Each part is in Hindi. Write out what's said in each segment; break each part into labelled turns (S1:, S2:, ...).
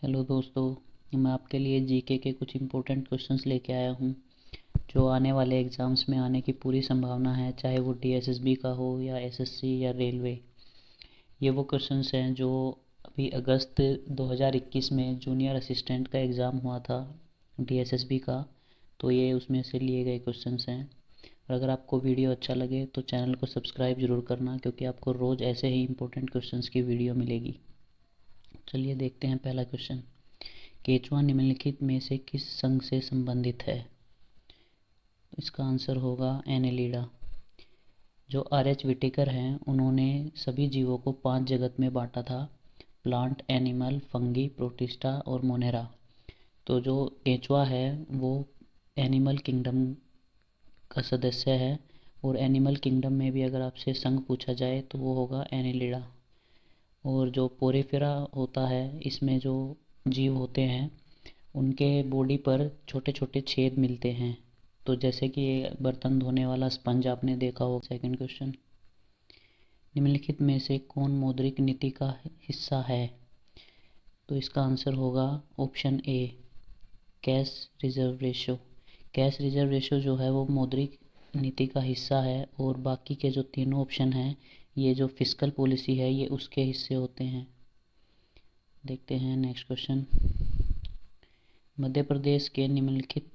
S1: हेलो दोस्तों, मैं आपके लिए जीके के कुछ इम्पोर्टेंट क्वेश्चंस लेके आया हूँ जो आने वाले एग्ज़ाम्स में आने की पूरी संभावना है, चाहे वो डीएसएसबी का हो या एसएससी या रेलवे। ये वो क्वेश्चंस हैं जो अभी अगस्त 2021 में जूनियर असिस्टेंट का एग्ज़ाम हुआ था डीएसएसबी का, तो ये उसमें से लिए गए क्वेश्चंस हैं। और अगर आपको वीडियो अच्छा लगे तो चैनल को सब्सक्राइब ज़रूर करना, क्योंकि आपको रोज़ ऐसे ही इम्पोर्टेंट क्वेश्चंस की वीडियो मिलेगी। चलिए देखते हैं पहला क्वेश्चन। केचुआ निम्नलिखित में से किस संघ से संबंधित है? इसका आंसर होगा एनेलिडा। जो आर.एच. विटेकर हैं उन्होंने सभी जीवों को 5 जगत में बांटा था: प्लांट, एनिमल, फंगी, प्रोटिस्टा और मोनेरा। तो जो केचुआ है वो एनिमल किंगडम का सदस्य है, और एनिमल किंगडम में भी अगर आपसे संघ पूछा जाए तो वो होगा एनेलिडा। और जो पोरेफेरा होता है, इसमें जो जीव होते हैं उनके बॉडी पर छोटे छोटे छेद मिलते हैं, तो जैसे कि ये बर्तन धोने वाला स्पंज आपने देखा हो। सेकंड क्वेश्चन, निम्नलिखित में से कौन मौद्रिक नीति का हिस्सा है? तो इसका आंसर होगा option A, cash reserve ratio. Cash reserve ratio जो है वो मौद्रिक नीति का हिस्सा है, और बाकी के जो तीनों ऑप्शन हैं ये जो फिस्कल पॉलिसी है ये उसके हिस्से होते हैं। देखते हैं नेक्स्ट क्वेश्चन। मध्य प्रदेश के निम्नलिखित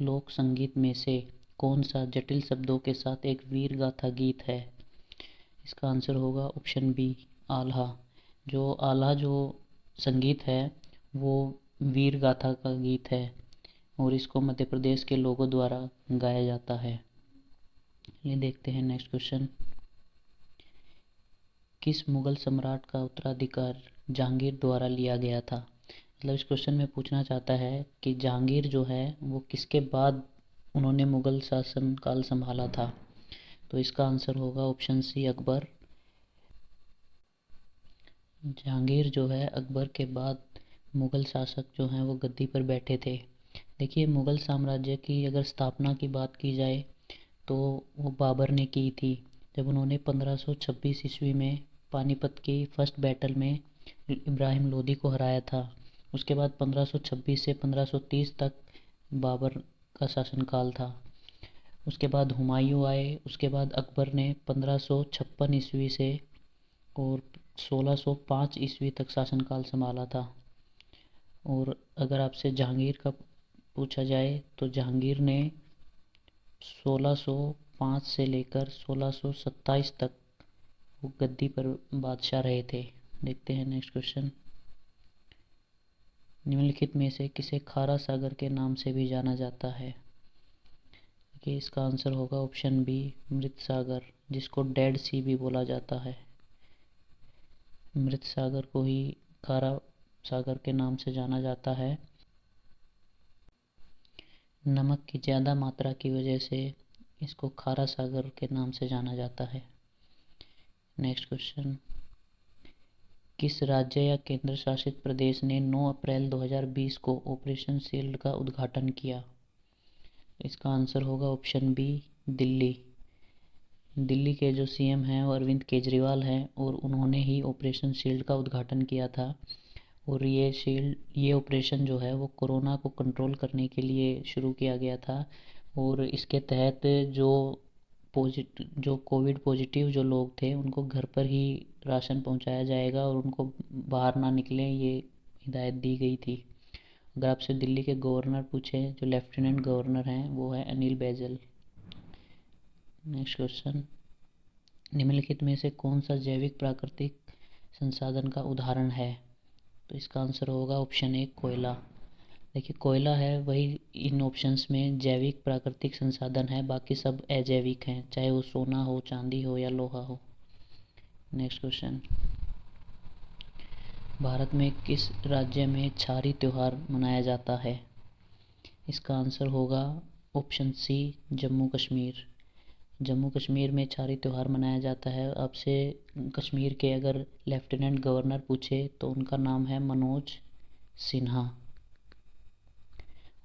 S1: लोक संगीत में से कौन सा जटिल शब्दों के साथ एक वीर गाथा गीत है? इसका आंसर होगा ऑप्शन बी, आल्हा। जो आल्हा जो संगीत है वो वीर गाथा का गीत है, और इसको मध्य प्रदेश के लोगों द्वारा गाया जाता है। ये देखते हैं नेक्स्ट क्वेश्चन। किस मुगल सम्राट का उत्तराधिकार जहांगीर द्वारा लिया गया था? मतलब इस क्वेश्चन में पूछना चाहता है कि जहांगीर जो है वो किसके बाद उन्होंने मुगल शासन काल संभाला था? तो इसका आंसर होगा ऑप्शन सी, अकबर। जहांगीर जो है अकबर के बाद मुगल शासक जो हैं वो गद्दी पर बैठे थे। देखिए, मुगल साम्राज्य की अगर स्थापना की बात की जाए तो वो बाबर ने की थी, जब उन्होंने 1526 ईस्वी में पानीपत की फर्स्ट बैटल में इब्राहिम लोदी को हराया था। उसके बाद 1526 से 1530 तक बाबर का शासनकाल था। उसके बाद हुमायूं आए, उसके बाद अकबर ने 1556 ईस्वी से और 1605 ईस्वी तक शासनकाल संभाला था। और अगर आपसे जहांगीर का पूछा जाए तो जहांगीर ने 1605 से लेकर 1627 तक वो गद्दी पर बादशाह रहे थे। देखते हैं नेक्स्ट क्वेश्चन। निम्नलिखित में से किसे खारा सागर के नाम से भी जाना जाता है? कि इसका आंसर होगा ऑप्शन बी, मृत सागर, जिसको डेड सी भी बोला जाता है। मृत सागर को ही खारा सागर के नाम से जाना जाता है। नमक की ज़्यादा मात्रा की वजह से इसको खारा सागर के नाम से जाना जाता है। नेक्स्ट क्वेश्चन, किस राज्य या केंद्र शासित प्रदेश ने 9 अप्रैल 2020 को ऑपरेशन शील्ड का उद्घाटन किया? इसका आंसर होगा ऑप्शन बी, दिल्ली। दिल्ली के जो सीएम हैं वो अरविंद केजरीवाल हैं, और उन्होंने ही ऑपरेशन शील्ड का उद्घाटन किया था। और ये ऑपरेशन जो है वो कोरोना को कंट्रोल करने के लिए शुरू किया गया था, और इसके तहत जो कोविड पॉजिटिव जो लोग थे उनको घर पर ही राशन पहुंचाया जाएगा, और उनको बाहर ना निकलें ये हिदायत दी गई थी। अगर आपसे दिल्ली के गवर्नर पूछे, जो लेफ्टिनेंट गवर्नर हैं वो है अनिल बैजल। नेक्स्ट क्वेश्चन, निम्नलिखित में से कौन सा जैविक प्राकृतिक संसाधन का उदाहरण है? तो इसका आंसर होगा ऑप्शन ए, कोयला। देखिए, कोयला है वही इन ऑप्शंस में जैविक प्राकृतिक संसाधन है, बाकी सब अजैविक हैं, चाहे वो सोना हो, चांदी हो या लोहा हो। नेक्स्ट क्वेश्चन, भारत में किस राज्य में छारी त्योहार मनाया जाता है? इसका आंसर होगा ऑप्शन सी, जम्मू कश्मीर। जम्मू कश्मीर में छारी त्यौहार मनाया जाता है। आपसे कश्मीर के अगर लेफ्टिनेंट गवर्नर पूछे तो उनका नाम है मनोज सिन्हा।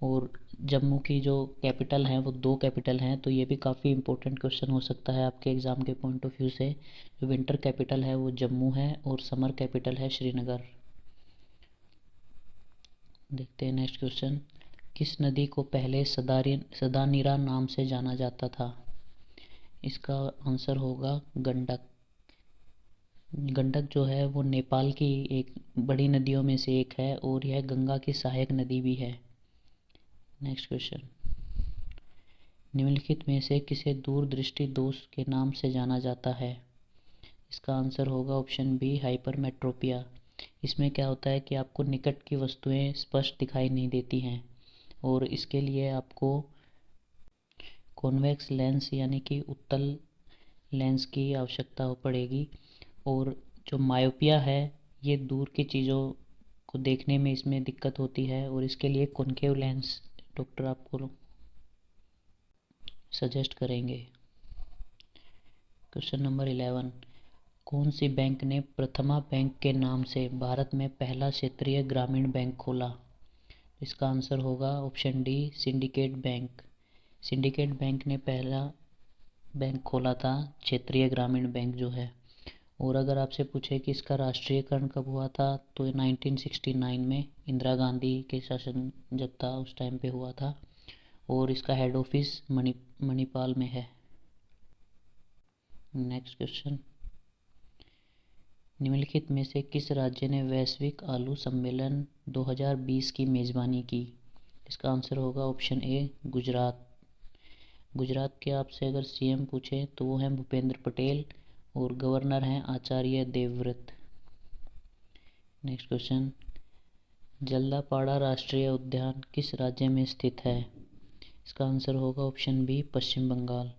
S1: और जम्मू की जो कैपिटल हैं वो 2 कैपिटल हैं, तो ये भी काफ़ी इंपॉर्टेंट क्वेश्चन हो सकता है आपके एग्ज़ाम के पॉइंट ऑफ व्यू से। जो विंटर कैपिटल है वो जम्मू है, और समर कैपिटल है श्रीनगर। देखते हैं नेक्स्ट क्वेश्चन। किस नदी को पहले सदानीरा नाम से जाना जाता था? इसका आंसर होगा गंडक। गंडक जो है वो नेपाल की एक बड़ी नदियों में से एक है और यह गंगा की सहायक नदी भी है। Next question. निम्नलिखित में से किसे दूरदृष्टि दोष के नाम से जाना जाता है? इसका आंसर होगा ऑप्शन बी, हाइपरमेट्रोपिया। इसमें क्या होता है कि आपको निकट की वस्तुएं स्पष्ट दिखाई नहीं देती हैं और इसके लिए आपको कॉन्वेक्स लेंस यानी कि उत्तल लेंस की आवश्यकता पड़ेगी। और जो मायोपिया है ये दूर की चीज़ों को देखने में इसमें दिक्कत होती है और इसके लिए कॉन्केव लेंस डॉक्टर आपको सजेस्ट करेंगे। Question number 11। कौन सी बैंक ने प्रथमा बैंक के नाम से भारत में पहला क्षेत्रीय ग्रामीण बैंक खोला? इसका आंसर होगा option D, syndicate bank. Syndicate bank ने पहला बैंक खोला था, क्षेत्रीय ग्रामीण बैंक जो है। और अगर आपसे पूछे कि इसका राष्ट्रीयकरण कब हुआ था तो 1969 में इंदिरा गांधी के शासन जब था उस टाइम पे हुआ था और इसका हेड ऑफिस मणिपाल में है। Next question. निम्नलिखित में से किस राज्य ने वैश्विक आलू सम्मेलन 2020 की मेज़बानी की? इसका आंसर होगा ऑप्शन ए, गुजरात। गुजरात के आपसे अगर सीएम पूछे तो वो हैं भूपेंद्र पटेल और गवर्नर हैं आचार्य देवव्रत। Next question. जल्दापाड़ा राष्ट्रीय उद्यान किस राज्य में स्थित है? इसका आंसर होगा ऑप्शन बी, पश्चिम बंगाल।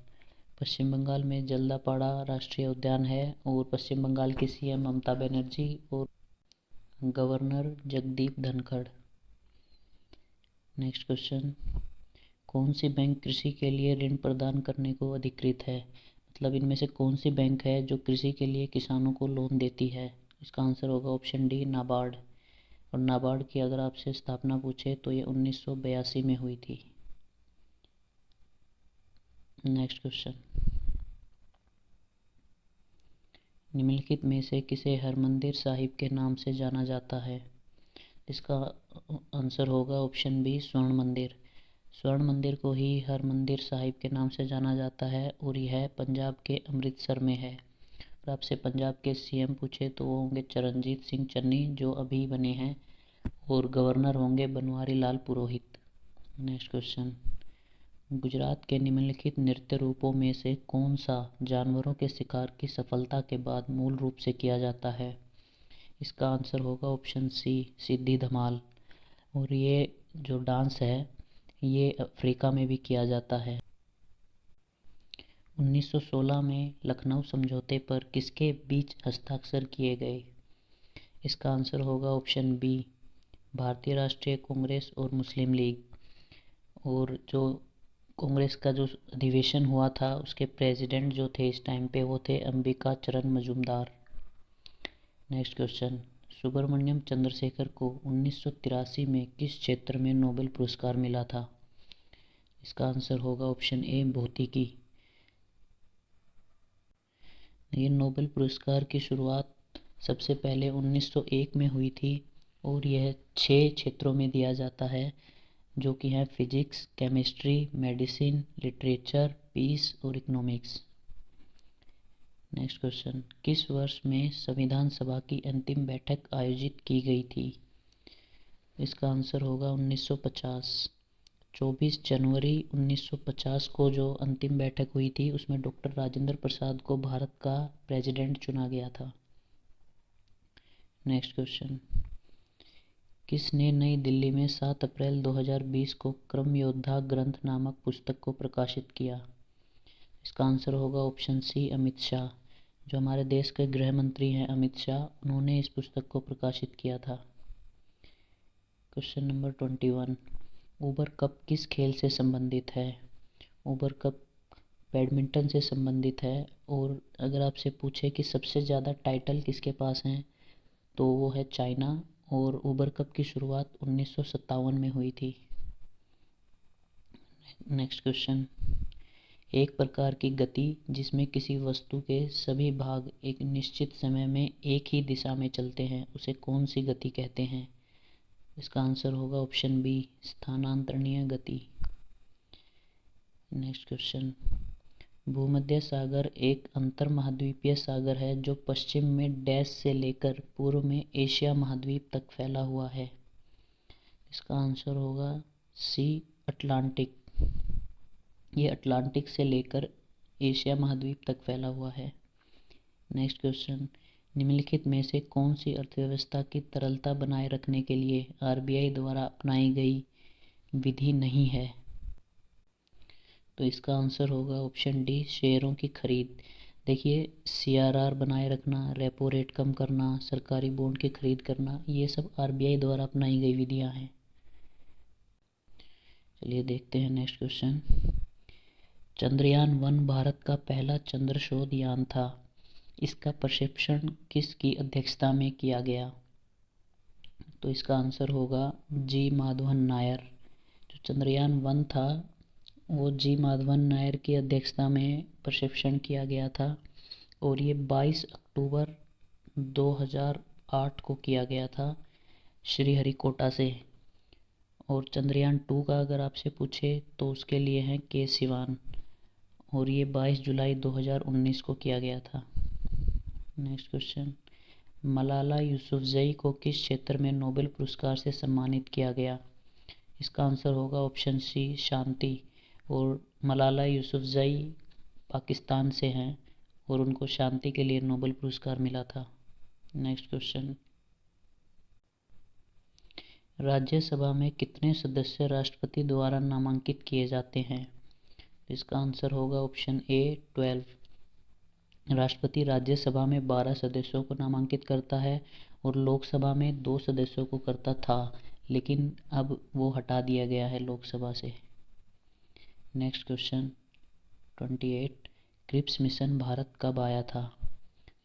S1: पश्चिम बंगाल में जल्दापाड़ा राष्ट्रीय उद्यान है और पश्चिम बंगाल की सीएम ममता बनर्जी और governor Jagdeep Dhankhar. Next question. कौन सी बैंक कृषि के लिए ऋण प्रदान करने को अधिकृत है? मतलब इनमें से कौन सी बैंक है जो कृषि के लिए किसानों को लोन देती है? इसका आंसर होगा ऑप्शन डी, नाबार्ड। और नाबार्ड की अगर आपसे स्थापना पूछे तो ये 1982 में हुई थी। Next question. निम्नलिखित में से किसे हरमंदिर साहिब के नाम से जाना जाता है? इसका आंसर होगा ऑप्शन बी, स्वर्ण मंदिर। स्वर्ण मंदिर को ही हरमंदिर साहिब के नाम से जाना जाता है और यह पंजाब के अमृतसर में है। और आपसे पंजाब के सीएम पूछे तो वो होंगे चरणजीत सिंह चन्नी जो अभी बने हैं और गवर्नर होंगे बनवारी लाल पुरोहित। Next question. गुजरात के निम्नलिखित नृत्य रूपों में से कौन सा जानवरों के शिकार की सफलता के बाद मूल रूप से किया जाता है? इसका आंसर होगा ऑप्शन सी, सिद्धि धमाल। और ये जो डांस है ये अफ्रीका में भी किया जाता है। 1916 में लखनऊ समझौते पर किसके बीच हस्ताक्षर किए गए? इसका आंसर होगा ऑप्शन बी, भारतीय राष्ट्रीय कांग्रेस और मुस्लिम लीग। और जो कांग्रेस का जो अधिवेशन हुआ था उसके प्रेसिडेंट जो थे इस टाइम पे वो थे अंबिका चरण मजूमदार। Next question. सुब्रमण्यम चंद्रशेखर को 1983 में किस क्षेत्र में नोबेल पुरस्कार मिला था? इसका आंसर होगा ऑप्शन ए, भौतिकी। ये नोबेल पुरस्कार की शुरुआत सबसे पहले 1901 में हुई थी और यह 6 क्षेत्रों में दिया जाता है जो कि हैं physics, chemistry, medicine, literature, peace और इकोनॉमिक्स। Next question. किस वर्ष में संविधान सभा की अंतिम बैठक आयोजित की गई थी? इसका आंसर होगा 1950। 24 जनवरी 1950 को जो अंतिम बैठक हुई थी उसमें डॉक्टर राजेंद्र प्रसाद को भारत का प्रेसिडेंट चुना गया था। Next question. किसने नई दिल्ली में 7 अप्रैल 2020 को क्रम योद्धा ग्रंथ नामक पुस्तक को प्रकाशित किया? इसका आंसर होगा ऑप्शन सी, अमित शाह। जो हमारे देश के गृह मंत्री हैं अमित शाह, उन्होंने इस पुस्तक को प्रकाशित किया था। Question number 21। ऊबर कप किस खेल से संबंधित है? ऊबर कप बैडमिंटन से संबंधित है। और अगर आपसे पूछे कि सबसे ज़्यादा टाइटल किसके पास हैं तो वो है चाइना। और ऊबर कप की शुरुआत 1957 में हुई थी। Next question. एक प्रकार की गति जिसमें किसी वस्तु के सभी भाग एक निश्चित समय में एक ही दिशा में चलते हैं उसे कौन सी गति कहते हैं? इसका आंसर होगा ऑप्शन बी, स्थानांतरणीय गति। नेक्स्ट क्वेश्चन, भूमध्य सागर एक अंतर्महाद्वीपीय सागर है जो पश्चिम में डैश से लेकर पूर्व में एशिया महाद्वीप तक फैला हुआ है। इसका आंसर होगा सी, अटलांटिक। ये अटलांटिक से लेकर एशिया महाद्वीप तक फैला हुआ है। नेक्स्ट क्वेश्चन, निम्नलिखित में से कौन सी अर्थव्यवस्था की तरलता बनाए रखने के लिए आरबीआई द्वारा अपनाई गई विधि नहीं है? तो इसका आंसर होगा ऑप्शन डी, शेयरों की खरीद। देखिए, सीआरआर बनाए रखना, रेपो रेट कम करना, सरकारी बॉन्ड की खरीद करना, ये सब आरबीआई द्वारा अपनाई गई विधियां हैं। चलिए देखते हैं नेक्स्ट क्वेश्चन। चंद्रयान-1 भारत का पहला चंद्रशोध यान था। इसका प्रक्षेपण किसकी अध्यक्षता में किया गया? तो इसका आंसर होगा जी माधवन नायर। जो चंद्रयान-1 था वो जी माधवन नायर की अध्यक्षता में प्रक्षेपण किया गया था और ये 22 अक्टूबर 2008 को किया गया था श्रीहरिकोटा से। और चंद्रयान-2 का अगर आपसे पूछे तो उसके लिए हैं के सिवान और ये 22 जुलाई 2019 को किया गया था। नेक्स्ट क्वेश्चन, मलाला यूसुफजई को किस क्षेत्र में नोबेल पुरस्कार से सम्मानित किया गया? इसका आंसर होगा ऑप्शन सी, शांति। और मलाला यूसुफजई पाकिस्तान से हैं और उनको शांति के लिए नोबेल पुरस्कार मिला था। नेक्स्ट क्वेश्चन, राज्यसभा में कितने सदस्य राष्ट्रपति द्वारा नामांकित किए जाते हैं? इसका आंसर होगा ऑप्शन ए, 12। राष्ट्रपति राज्यसभा में 12 सदस्यों को नामांकित करता है और लोकसभा में 2 सदस्यों को करता था, लेकिन अब वो हटा दिया गया है लोकसभा से। Next question 28, Cripps mission Bharat कब आया था?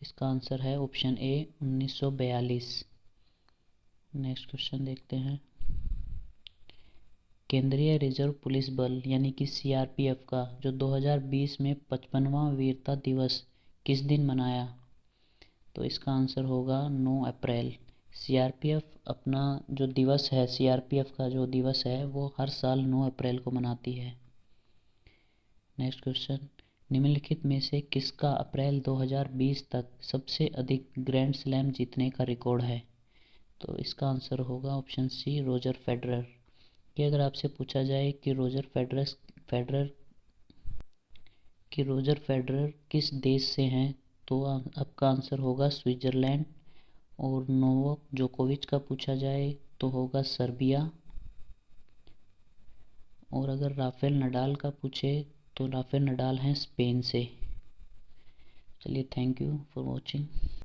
S1: इसका आंसर है ऑप्शन ए, 1942। नेक्स्ट क्वेश्चन देखते हैं, केंद्रीय रिजर्व पुलिस बल यानी कि सीआरपीएफ का जो 2020 में 55वां वीरता दिवस किस दिन मनाया? तो इसका आंसर होगा 9 अप्रैल। सीआरपीएफ अपना जो दिवस है, सीआरपीएफ का जो दिवस है वो हर साल 9 अप्रैल को मनाती है। नेक्स्ट क्वेश्चन, निम्नलिखित में से किसका अप्रैल 2020 तक सबसे अधिक ग्रैंड स्लैम जीतने का रिकॉर्ड है? तो इसका आंसर होगा ऑप्शन सी, रोजर फेडरर। कि अगर आपसे पूछा जाए कि रोजर फेडरर किस देश से हैं तो आपका आंसर होगा स्विट्जरलैंड। और नोवाक जोकोविच का पूछा जाए तो होगा सर्बिया। और अगर राफेल नडाल का पूछे तो राफेल नडाल हैं स्पेन से। चलिए, थैंक यू फॉर वॉचिंग।